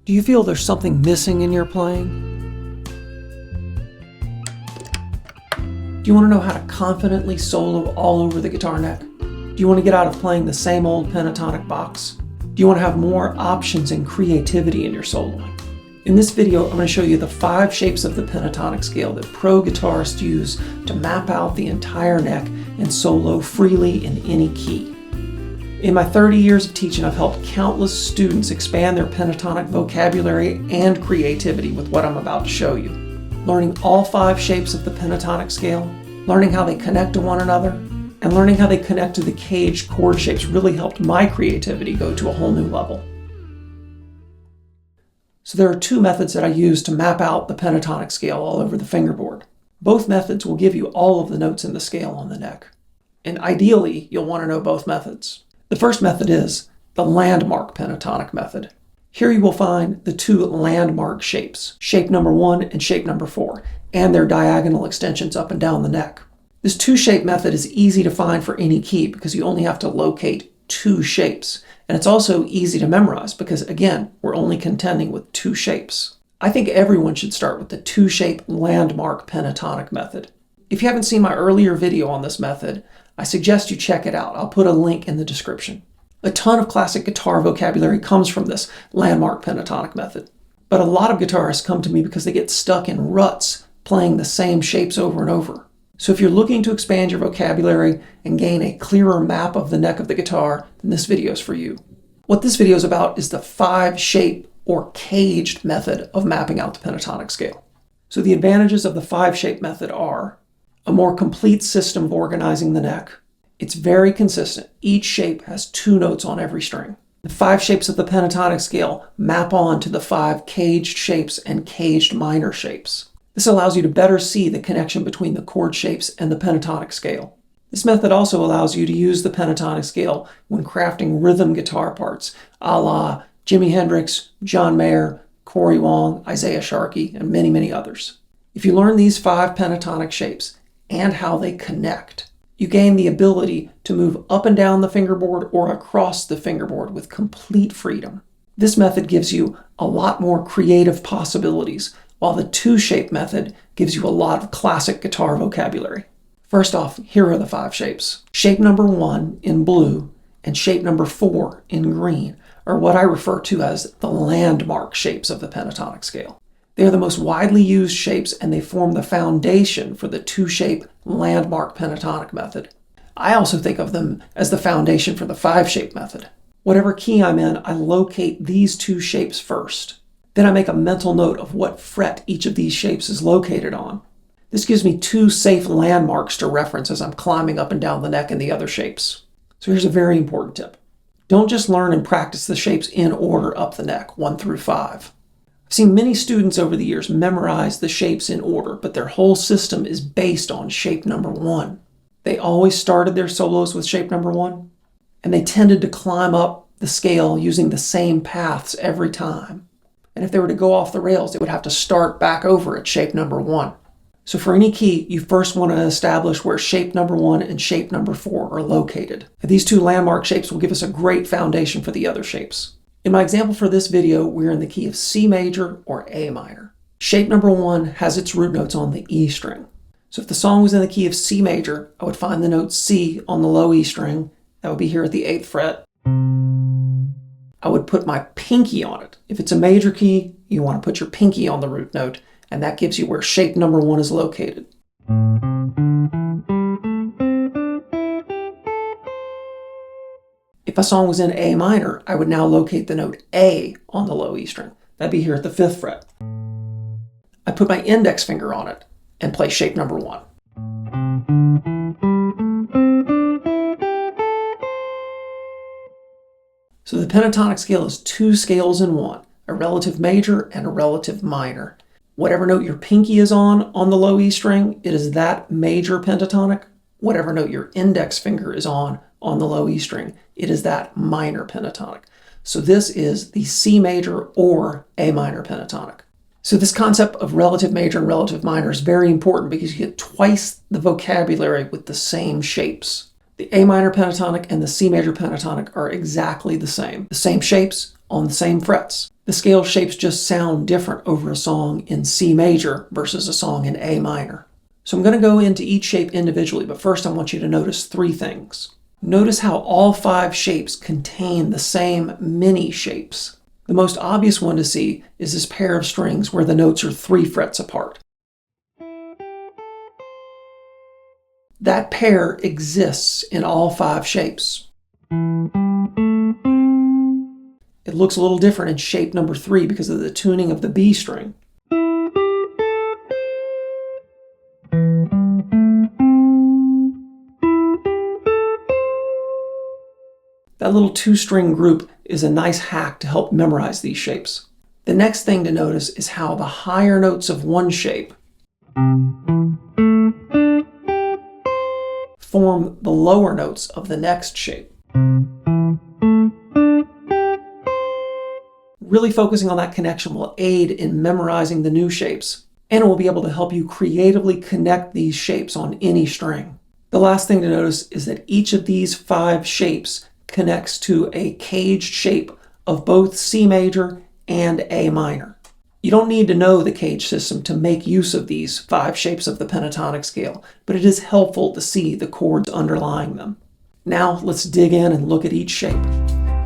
Do you feel there's something missing in your playing? Do you want to know how to confidently solo all over the guitar neck? Do you want to get out of playing the same old pentatonic box? Do you want to have more options and creativity in your soloing? In this video, I'm going to show you the 5 shapes of the pentatonic scale that pro guitarists use to map out the entire neck and solo freely in any key. In my 30 years of teaching, I've helped countless students expand their pentatonic vocabulary and creativity with what I'm about to show you. Learning all 5 shapes of the pentatonic scale, learning how they connect to one another, and learning how they connect to the caged chord shapes really helped my creativity go to a whole new level. So there are 2 methods that I use to map out the pentatonic scale all over the fingerboard. Both methods will give you all of the notes in the scale on the neck. And ideally, you'll want to know both methods. The first method is the landmark pentatonic method. Here you will find the 2 landmark shapes, shape number 1 and shape number 4, and their diagonal extensions up and down the neck. This 2-shape method is easy to find for any key because you only have to locate 2 shapes. And it's also easy to memorize because, again, we're only contending with 2 shapes. I think everyone should start with the 2-shape landmark pentatonic method. If you haven't seen my earlier video on this method, I suggest you check it out. I'll put a link in the description. A ton of classic guitar vocabulary comes from this landmark pentatonic method. But a lot of guitarists come to me because they get stuck in ruts playing the same shapes over and over. So if you're looking to expand your vocabulary and gain a clearer map of the neck of the guitar, then this video is for you. What this video is about is the 5-shape or caged method of mapping out the pentatonic scale. So the advantages of the 5-shape method are a more complete system of organizing the neck. It's very consistent. Each shape has 2 notes on every string. The 5 shapes of the pentatonic scale map on to the 5 caged shapes and caged minor shapes. This allows you to better see the connection between the chord shapes and the pentatonic scale. This method also allows you to use the pentatonic scale when crafting rhythm guitar parts, a la Jimi Hendrix, John Mayer, Corey Wong, Isaiah Sharkey, and many, many others. If you learn these 5 pentatonic shapes and how they connect, you gain the ability to move up and down the fingerboard or across the fingerboard with complete freedom. This method gives you a lot more creative possibilities, while the 2-shape method gives you a lot of classic guitar vocabulary. First off, here are the 5 shapes. Shape number 1 in blue and shape number 4 in green are what I refer to as the landmark shapes of the pentatonic scale. They are the most widely used shapes and they form the foundation for the 2-shape landmark pentatonic method. I also think of them as the foundation for the 5-shape method. Whatever key I'm in, I locate these 2 shapes first. Then I make a mental note of what fret each of these shapes is located on. This gives me 2 safe landmarks to reference as I'm climbing up and down the neck in the other shapes. So here's a very important tip. Don't just learn and practice the shapes in order up the neck, 1 through 5. I've seen many students over the years memorize the shapes in order, but their whole system is based on shape number 1. They always started their solos with shape number 1, and they tended to climb up the scale using the same paths every time. And if they were to go off the rails, they would have to start back over at shape number 1. So for any key, you first want to establish where shape number 1 and shape number 4 are located. And these 2 landmark shapes will give us a great foundation for the other shapes. In my example for this video, we're in the key of C major or A minor. Shape number 1 has its root notes on the E string. So if the song was in the key of C major, I would find the note C on the low E string. That would be here at the 8th fret. I would put my pinky on it. If it's a major key, you want to put your pinky on the root note, and that gives you where shape number 1 is located. If a song was in A minor, I would now locate the note A on the low E string. That'd be here at the 5th fret. I put my index finger on it and play shape number 1. So the pentatonic scale is 2 scales in 1, a relative major and a relative minor. Whatever note your pinky is on the low E string, it is that major pentatonic. Whatever note your index finger is on the low E string, it is that minor pentatonic. So this is the C major or A minor pentatonic. So this concept of relative major and relative minor is very important because you get twice the vocabulary with the same shapes. The A minor pentatonic and the C major pentatonic are exactly the same shapes, on the same frets. The scale shapes just sound different over a song in C major versus a song in A minor. So I'm going to go into each shape individually, but first I want you to notice 3 things. Notice how all 5 shapes contain the same mini shapes. The most obvious one to see is this pair of strings where the notes are 3 frets apart. That pair exists in all 5 shapes. It looks a little different in shape number 3 because of the tuning of the B string. That little 2-string group is a nice hack to help memorize these shapes. The next thing to notice is how the higher notes of one shape form the lower notes of the next shape. Really focusing on that connection will aid in memorizing the new shapes, and it will be able to help you creatively connect these shapes on any string. The last thing to notice is that each of these 5 shapes connects to a caged shape of both C major and A minor. You don't need to know the cage system to make use of these 5 shapes of the pentatonic scale, but it is helpful to see the chords underlying them. Now let's dig in and look at each shape.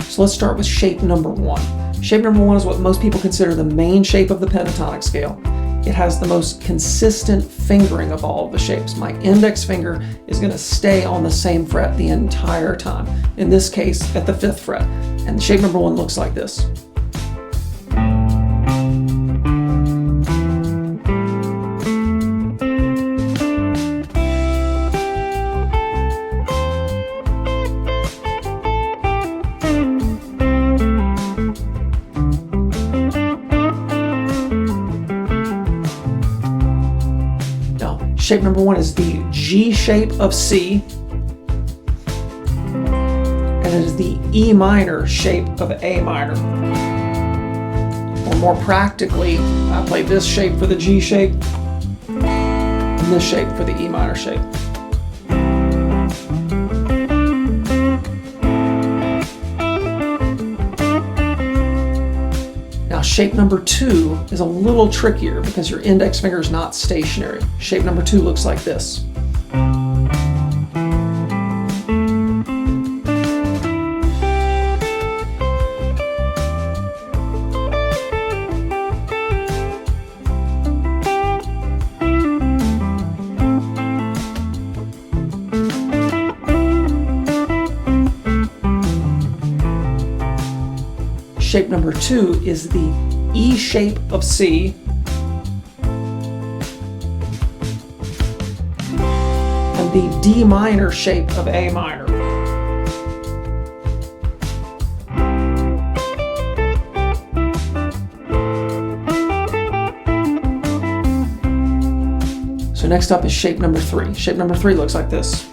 So let's start with shape number 1. Shape number 1 is what most people consider the main shape of the pentatonic scale. It has the most consistent fingering of all of the shapes. My index finger is going to stay on the same fret the entire time. In this case, at the 5th fret. And shape number 1 looks like this. Shape number 1 is the G shape of C, and it is the E minor shape of A minor. Or more practically, I play this shape for the G shape, and this shape for the E minor shape. Now, shape number 2 is a little trickier because your index finger is not stationary. Shape number 2 looks like this. Shape number 2 is the E shape of C, and the D minor shape of A minor. So next up is shape number 3. Shape number 3 looks like this.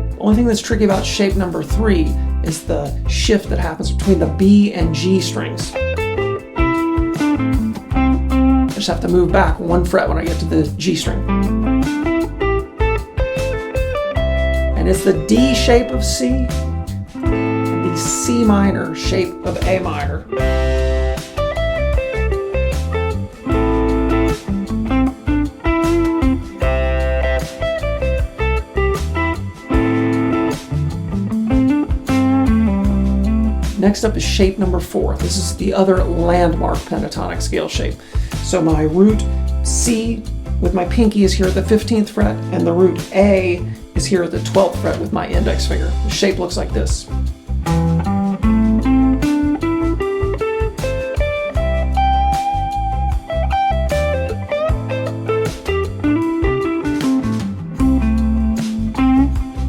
The only thing that's tricky about shape number 3 is the shift that happens between the B and G strings. I just have to move back 1 fret when I get to the G string. And it's the D shape of C and the C minor shape of A minor. Next up is shape number 4. This is the other landmark pentatonic scale shape. So my root C with my pinky is here at the 15th fret, and the root A is here at the 12th fret with my index finger. The shape looks like this.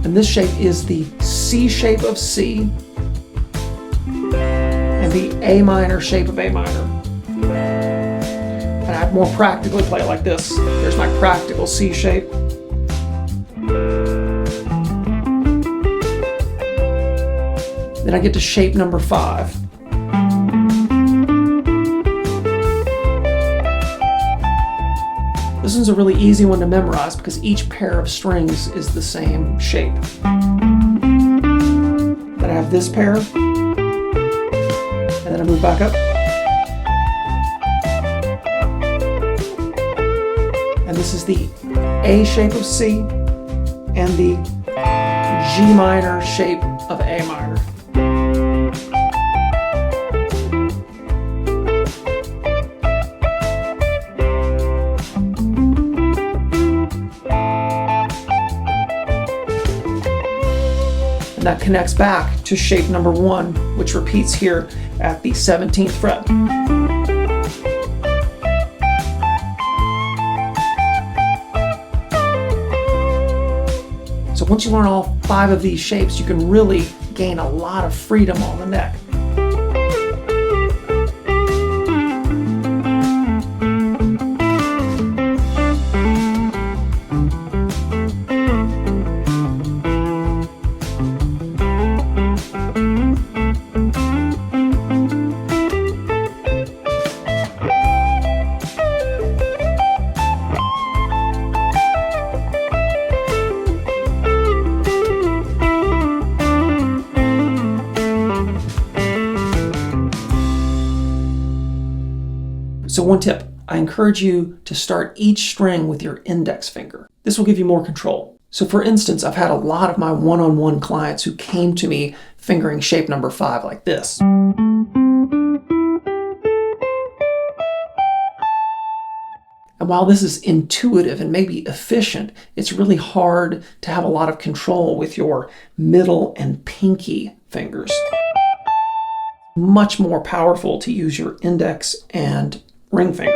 And this shape is the C shape of C, and the A minor shape of A minor. And I'd more practically play it like this. There's my practical C shape. Then I get to shape number 5. This one's a really easy one to memorize because each pair of strings is the same shape. Then I have this pair, and then I move back up. And this is the A shape of C and the G minor shape of A minor. And that connects back to shape number 1, which repeats here at the 17th fret. So once you learn all 5 of these shapes, you can really gain a lot of freedom on the neck. So one tip, I encourage you to start each string with your index finger. This will give you more control. So for instance, I've had a lot of my one-on-one clients who came to me fingering shape number 5 like this. And while this is intuitive and maybe efficient, it's really hard to have a lot of control with your middle and pinky fingers. Much more powerful to use your index and ring finger.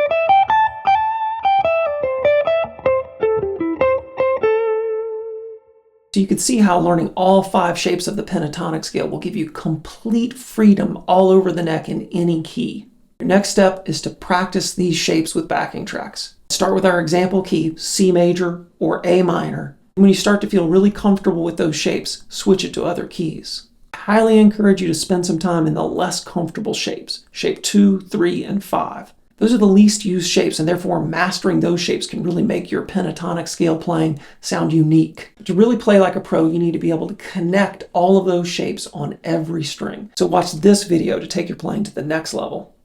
So you can see how learning all 5 shapes of the pentatonic scale will give you complete freedom all over the neck in any key. Your next step is to practice these shapes with backing tracks. Start with our example key, C major or A minor. When you start to feel really comfortable with those shapes, switch it to other keys. I highly encourage you to spend some time in the less comfortable shapes, shape 2, 3, and 5. Those are the least used shapes, and therefore mastering those shapes can really make your pentatonic scale playing sound unique. To really play like a pro, you need to be able to connect all of those shapes on every string. So watch this video to take your playing to the next level.